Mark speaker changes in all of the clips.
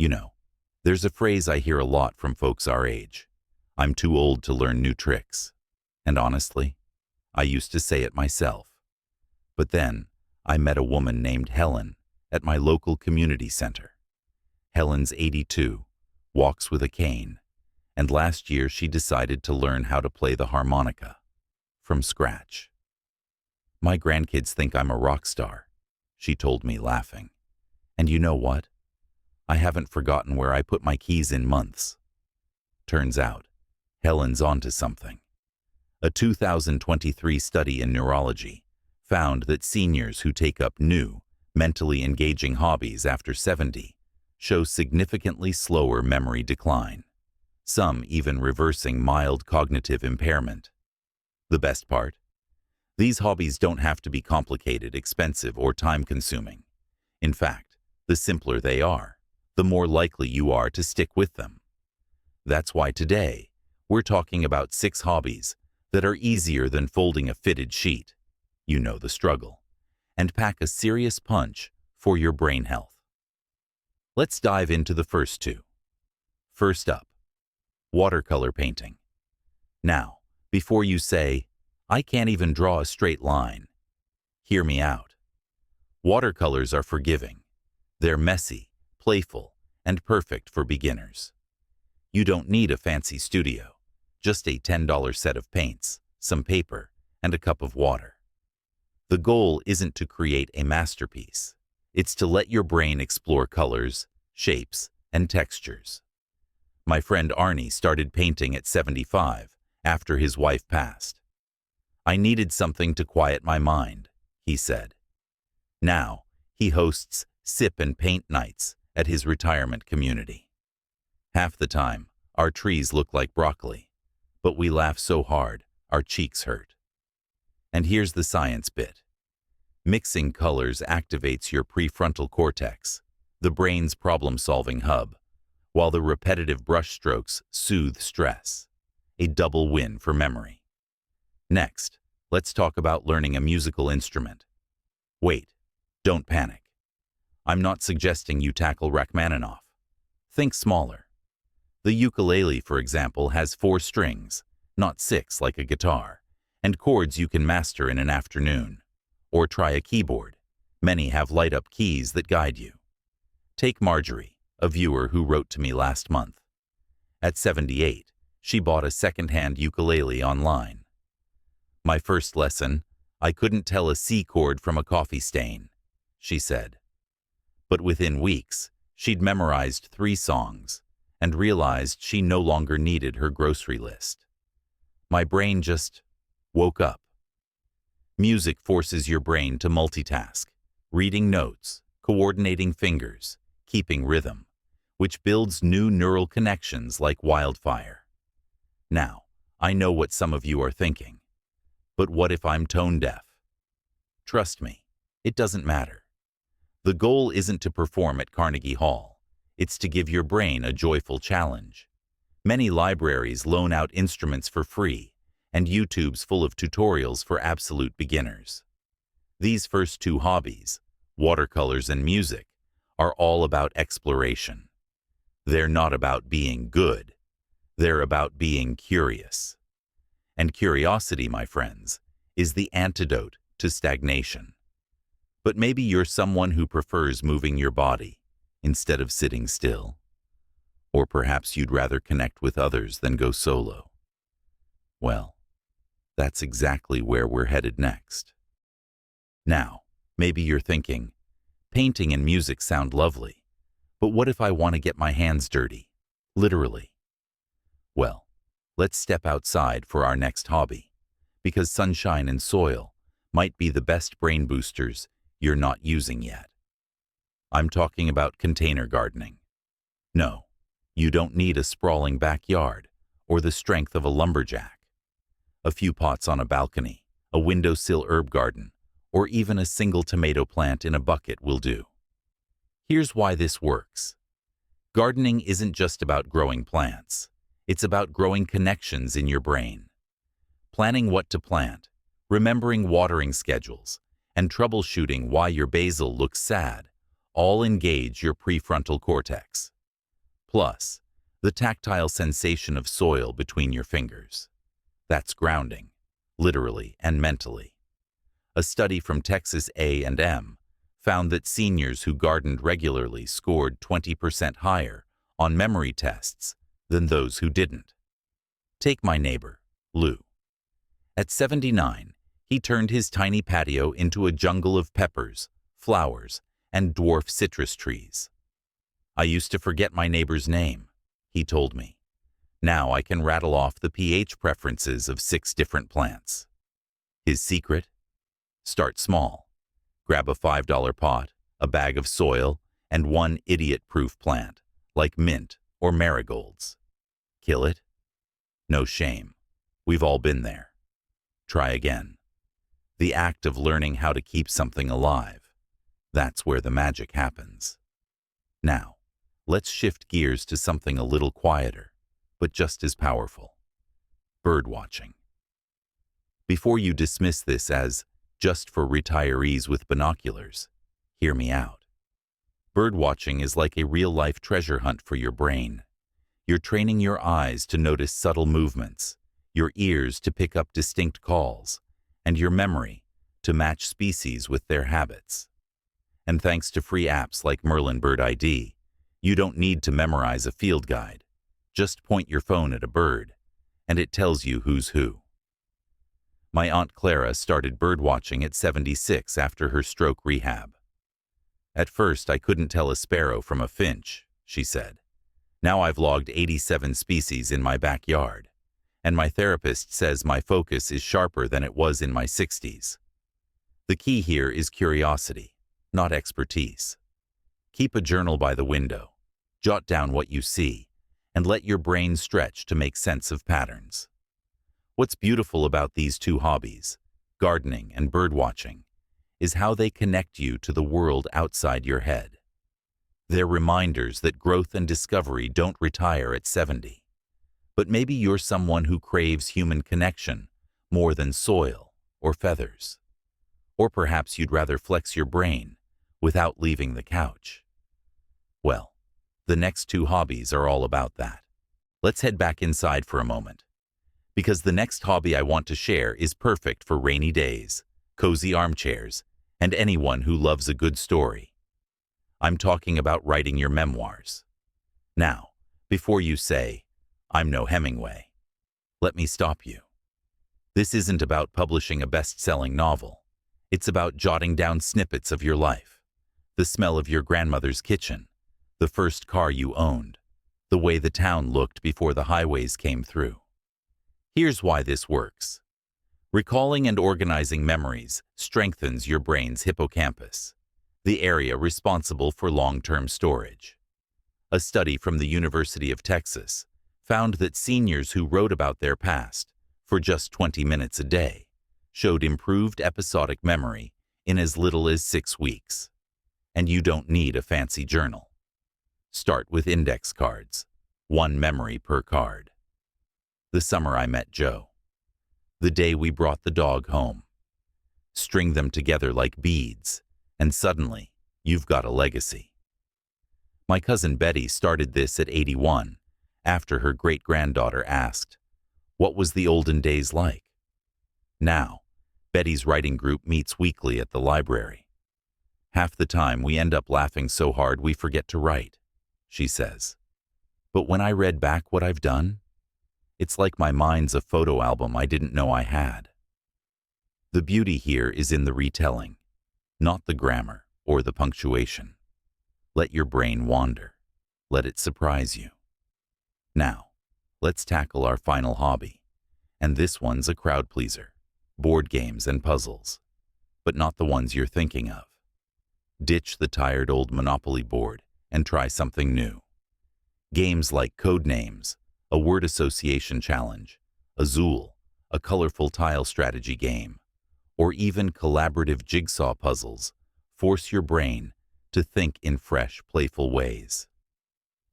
Speaker 1: You know, there's a phrase I hear a lot from folks our age. I'm too old to learn new tricks. And honestly, I used to say it myself. But then, I met a woman named Helen at my local community center. Helen's 82, walks with a cane, and last year she decided to learn how to play the harmonica from scratch. My grandkids think I'm a rock star, she told me, laughing. And you know what? I haven't forgotten where I put my keys in months. Turns out, Helen's onto something. A 2023 study in neurology found that seniors who take up new, mentally engaging hobbies after 70 show significantly slower memory decline, some even reversing mild cognitive impairment. The best part? These hobbies don't have to be complicated, expensive, or time-consuming. In fact, the simpler they are, the more likely you are to stick with them. That's why today, we're talking about 6 hobbies that are easier than folding a fitted sheet. You know the struggle. And pack a serious punch for your brain health. Let's dive into the first 2. First up, watercolor painting. Now, before you say, I can't even draw a straight line, hear me out. Watercolors are forgiving. They're messy, playful, and perfect for beginners. You don't need a fancy studio, just a $10 set of paints, some paper, and a cup of water. The goal isn't to create a masterpiece. It's to let your brain explore colors, shapes, and textures. My friend Arnie started painting at 75 after his wife passed. I needed something to quiet my mind, he said. Now, he hosts sip and paint nights at his retirement community. Half the time, our trees look like broccoli, but we laugh so hard, our cheeks hurt. And here's the science bit. Mixing colors activates your prefrontal cortex, the brain's problem-solving hub, while the repetitive brushstrokes soothe stress. A double win for memory. Next, let's talk about learning a musical instrument. Wait, don't panic. I'm not suggesting you tackle Rachmaninoff. Think smaller. The ukulele, for example, has 4 strings, not 6 like a guitar, and chords you can master in an afternoon. Or try a keyboard. Many have light-up keys that guide you. Take Marjorie, a viewer who wrote to me last month. At 78, she bought a second-hand ukulele online. My first lesson, I couldn't tell a C chord from a coffee stain, she said. But within weeks, she'd memorized 3 songs and realized she no longer needed her grocery list. My brain just woke up. Music forces your brain to multitask, reading notes, coordinating fingers, keeping rhythm, which builds new neural connections like wildfire. Now, I know what some of you are thinking. But what if I'm tone deaf? Trust me, it doesn't matter. The goal isn't to perform at Carnegie Hall. It's to give your brain a joyful challenge. Many libraries loan out instruments for free, and YouTube's full of tutorials for absolute beginners. These first 2 hobbies, watercolors and music, are all about exploration. They're not about being good. They're about being curious. And curiosity, my friends, is the antidote to stagnation. But maybe you're someone who prefers moving your body instead of sitting still. Or perhaps you'd rather connect with others than go solo. Well, that's exactly where we're headed next. Now, maybe you're thinking, painting and music sound lovely, but what if I want to get my hands dirty, literally? Well, let's step outside for our next hobby, because sunshine and soil might be the best brain boosters you're not using yet. I'm talking about container gardening. No, you don't need a sprawling backyard or the strength of a lumberjack. A few pots on a balcony, a windowsill herb garden, or even a single tomato plant in a bucket will do. Here's why this works. Gardening isn't just about growing plants. It's about growing connections in your brain. Planning what to plant, remembering watering schedules, and troubleshooting why your basil looks sad all engage your prefrontal cortex. Plus, the tactile sensation of soil between your fingers. That's grounding, literally and mentally. A study from Texas A&M found that seniors who gardened regularly scored 20% higher on memory tests than those who didn't. Take my neighbor, Lou. At 79, he turned his tiny patio into a jungle of peppers, flowers, and dwarf citrus trees. I used to forget my neighbor's name, he told me. Now I can rattle off the pH preferences of 6 different plants. His secret? Start small. Grab a $5 pot, a bag of soil, and one idiot-proof plant, like mint or marigolds. Kill it? No shame. We've all been there. Try again. The act of learning how to keep something alive. That's where the magic happens. Now, let's shift gears to something a little quieter, but just as powerful. Birdwatching. Before you dismiss this as just for retirees with binoculars, hear me out. Birdwatching is like a real-life treasure hunt for your brain. You're training your eyes to notice subtle movements, your ears to pick up distinct calls, and your memory to match species with their habits. And thanks to free apps like Merlin Bird ID, you don't need to memorize a field guide. Just point your phone at a bird, and it tells you who's who. My Aunt Clara started birdwatching at 76 after her stroke rehab. At first, I couldn't tell a sparrow from a finch, she said. Now I've logged 87 species in my backyard, and my therapist says my focus is sharper than it was in my 60s. The key here is curiosity, not expertise. Keep a journal by the window, jot down what you see, and let your brain stretch to make sense of patterns. What's beautiful about these two hobbies, gardening and birdwatching, is how they connect you to the world outside your head. They're reminders that growth and discovery don't retire at 70. But maybe you're someone who craves human connection more than soil or feathers. Or perhaps you'd rather flex your brain without leaving the couch. Well, the next two hobbies are all about that. Let's head back inside for a moment. Because the next hobby I want to share is perfect for rainy days, cozy armchairs, and anyone who loves a good story. I'm talking about writing your memoirs. Now, before you say, I'm no Hemingway, let me stop you. This isn't about publishing a best-selling novel. It's about jotting down snippets of your life. The smell of your grandmother's kitchen, the first car you owned, the way the town looked before the highways came through. Here's why this works. Recalling and organizing memories strengthens your brain's hippocampus, the area responsible for long-term storage. A study from the University of Texas found that seniors who wrote about their past for just 20 minutes a day showed improved episodic memory in as little as 6 weeks. And you don't need a fancy journal. Start with index cards, 1 memory per card. The summer I met Joe. The day we brought the dog home. String them together like beads, and suddenly, you've got a legacy. My cousin Betty started this at 81, after her great-granddaughter asked, "What was the olden days like?" Now, Betty's writing group meets weekly at the library. Half the time we end up laughing so hard we forget to write, she says. But when I read back what I've done, it's like my mind's a photo album I didn't know I had. The beauty here is in the retelling, not the grammar or the punctuation. Let your brain wander. Let it surprise you. Now, let's tackle our final hobby. And this one's a crowd pleaser. Board games and puzzles. But not the ones you're thinking of. Ditch the tired old Monopoly board and try something new. Games like code names, a word association challenge, Azul, a colorful tile strategy game, or even collaborative jigsaw puzzles force your brain to think in fresh, playful ways.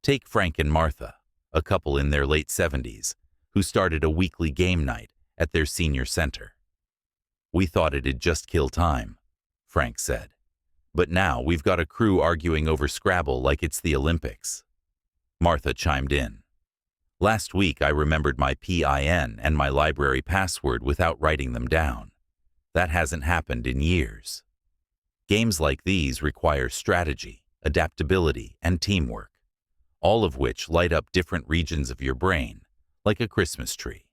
Speaker 1: Take Frank and Martha, a couple in their late 70s, who started a weekly game night at their senior center. "We thought it'd just kill time," Frank said. "But now we've got a crew arguing over Scrabble like it's the Olympics." Martha chimed in. Last week I remembered my PIN and my library password without writing them down. That hasn't happened in years. Games like these require strategy, adaptability, and teamwork, all of which light up different regions of your brain, like a Christmas tree.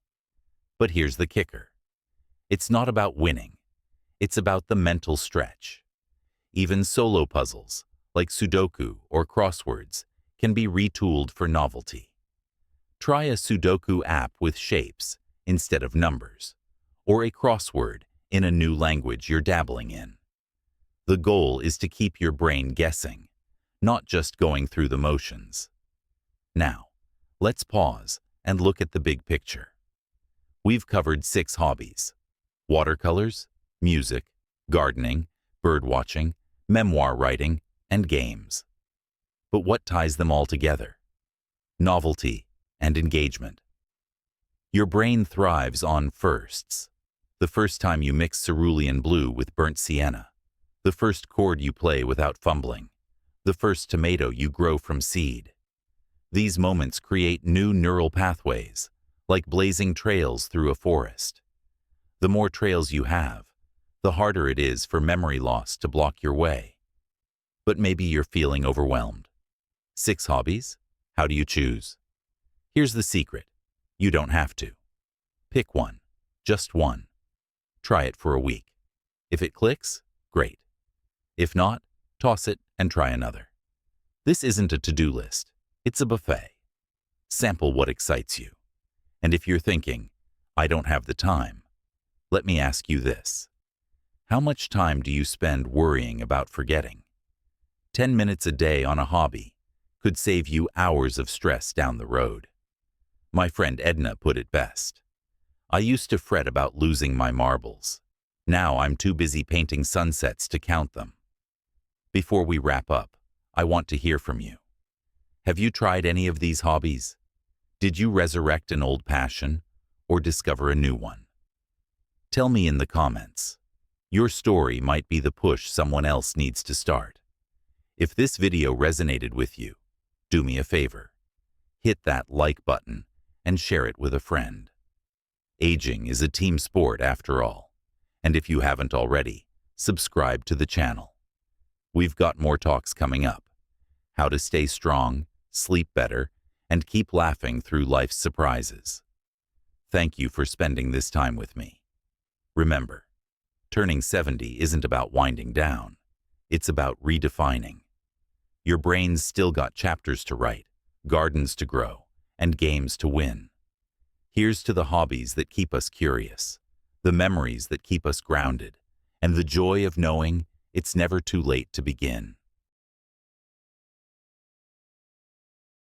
Speaker 1: But here's the kicker. It's not about winning. It's about the mental stretch. Even solo puzzles, like Sudoku or crosswords, can be retooled for novelty. Try a Sudoku app with shapes instead of numbers, or a crossword in a new language you're dabbling in. The goal is to keep your brain guessing, not just going through the motions. Now, let's pause and look at the big picture. We've covered 6 hobbies: watercolors, music, gardening, birdwatching, memoir writing, and games. But what ties them all together? Novelty and engagement. Your brain thrives on firsts. The first time you mix cerulean blue with burnt sienna. The first chord you play without fumbling. The first tomato you grow from seed. These moments create new neural pathways, like blazing trails through a forest. The more trails you have, the harder it is for memory loss to block your way. But maybe you're feeling overwhelmed. 6 hobbies? How do you choose? Here's the secret. You don't have to. Pick one. Just one. Try it for a week. If it clicks, great. If not, toss it and try another. This isn't a to-do list. It's a buffet. Sample what excites you. And if you're thinking, I don't have the time, let me ask you this. How much time do you spend worrying about forgetting? 10 minutes a day on a hobby could save you hours of stress down the road. My friend Edna put it best. I used to fret about losing my marbles. Now I'm too busy painting sunsets to count them. Before we wrap up, I want to hear from you. Have you tried any of these hobbies? Did you resurrect an old passion or discover a new one? Tell me in the comments. Your story might be the push someone else needs to start. If this video resonated with you, do me a favor. Hit that like button and share it with a friend. Aging is a team sport after all, and if you haven't already, subscribe to the channel. We've got more talks coming up. How to stay strong, sleep better, and keep laughing through life's surprises. Thank you for spending this time with me. Remember, turning 70 isn't about winding down. It's about redefining. Your brain's still got chapters to write, gardens to grow, and games to win. Here's to the hobbies that keep us curious, the memories that keep us grounded, and the joy of knowing it's never too late to begin.